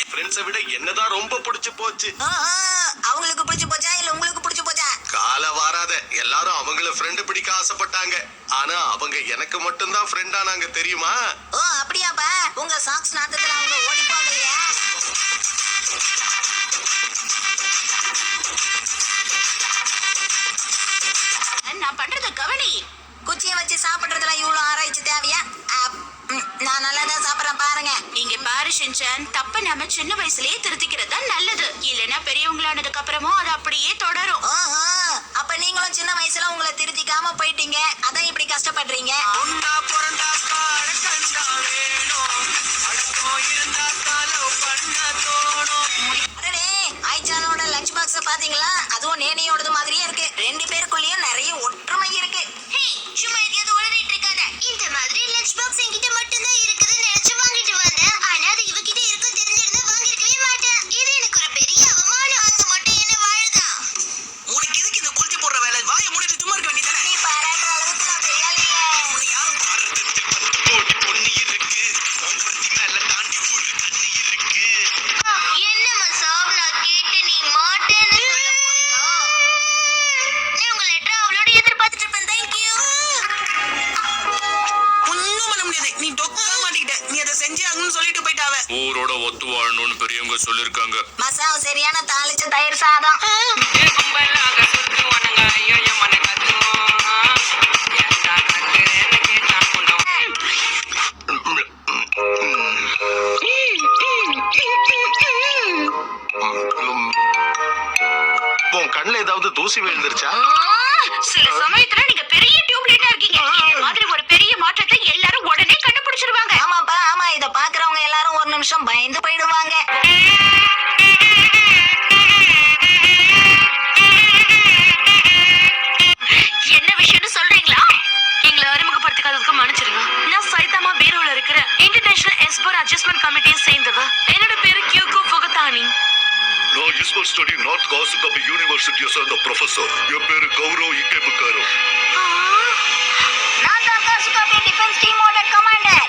ஃப்ரெண்ட்ஸை விட என்னதான் ரொம்ப பிடிச்சு போச்சு. அவங்களுக்கு பிடிச்சு போச்சா இல்ல உங்களுக்கு பிடிச்சு போச்சா? கால வாராத எல்லாரும் அவங்கள ஃப்ரெண்ட் பிடிக்க ஆசைப்பட்டாங்க. ஆனா அவங்க எனக்கு மட்டும்தான் ஃப்ரெண்ட் ஆனாங்க தெரியுமா? ஓ அப்படியாப்பா. உங்க சாக்ஸ் நாத்தத்துல அவங்க ஓடி போகலையா? நான் பண்றத கவனி. குச்சியை வச்சு சாப்பிடுறதுல இவ்வளவு ஆராய்ச்சி தேவையா? நான் நல்லாதான் சாப்பிடறேன் பாருங்க. நீங்க பாரு ஷின்சான், தப்ப நாம சின்ன வயசுலயே திருத்திக்கிறது தான் நல்லது. இல்லனா பெரியவங்களானதுக்கு அப்புறமும் அது அப்படியே தொடரும். அப்ப நீங்களும் சின்ன வயசுல உங்களை திருத்திக்காம போயிட்டீங்க, அதான் இப்படி கஷ்டப்படுறீங்க. ஆயிச்சானோட லஞ்ச் பாக்ஸ் பாத்தீங்களா? அதுவும் நேனியோடது மாதிரியே இருக்கு. ரெண்டு பேருக்குள்ளயும் நிறைய ஒற்றுமை இருக்கு. சும்மா எதையாவது உளறிட்டு இருக்காத. இந்த மாதிரி லஞ்ச் பாக்ஸ் என்கிட்ட மட்டும் தான் இருக்குதுன்னு நினைச்சு வாங்கிட்டு வந்தேன். ஆனா அது இவகிட்ட இருக்கும் தெரிஞ்சிருந்தா வாங்கிருக்கவே மாட்டேன். இது எனக்கு ஒரு பெரிய அவமானம். அது மட்டும் என்ன வாழுதான். உனக்கு எதுக்கு இந்த கொளுத்தி போடுற வேலை? வாயை மூடிட்டு சும்மா இருக்க வேண்டியதானே? நீ பாராட்டுற அளவுக்கு நான் பெரிய ஆள் இல்ல. உன்னை யாரும் பாராட்டுறதுக்கு 10 கோடி பொண்ணு இருக்கு. உன் மேல தாண்டி ஒரு கண்ணு இருக்கு. என்ன மசாப், நான் கேட்ட நீ மாட்டேன்னு சொல்ல போறியா? நீ உங்க லெட்டர் அவளோட எதிர்பார்த்துட்டு இருப்பேன். Thank you. ஒண்ணும் பண்ண முடியாது. நீ டொக்கா மாட்டிக்கிட்ட. நீ அதை செஞ்சே ஆகணும்னு சொல்லிட்டு போயிட்டாவ. ஊரோட ஒத்து வாழணும்னு பெரியவங்க சொல்லிருக்காங்க. மசாவ் சரியான தாளிச்ச தயிர் சாதம். உன் கண்ணுல ஏதாவது தூசி விழுந்துருச்சா? சில சமயத்துல நீங்க பெரிய டியூப்லைட்டா இருக்கீங்க. இந்த மாதிரி ஒரு பெரிய மாற்றத்தை எல்லாரும் உடனே கண்டுபிடிச்சிருவாங்க. ஆமாப்பா, ஆமா. இத பாக்குறவங்க எல்லாரும் ஒரு நிமிஷம் பயந்து போயிடுவாங்க. என்ன விஷயம்னு சொல்றீங்களா? எங்களை அறிமுகப்படுத்திக்காததுக்கு மன்னிச்சிருங்க. நான் சைதாமா பீரோல இருக்கிற இன்டர்நேஷனல் எக்ஸ்போர்ட் அட்ஜஸ்ட்மெண்ட் கமிட்டியை சேர்ந்தவ. என்னோட பேரு கியூகோ புகதானி. நான் எக்ஸ்போர்ட் ஸ்டடி நார்த் காசுகபி யூனிவர்சிட்டியை சேர்ந்த ப்ரொஃபசர். என் பேரு கௌரவ் இக்கேபுக்காரோ. நான் தான் காசுகாபி டிஃபென்ஸ் டீமோட கமாண்டர்.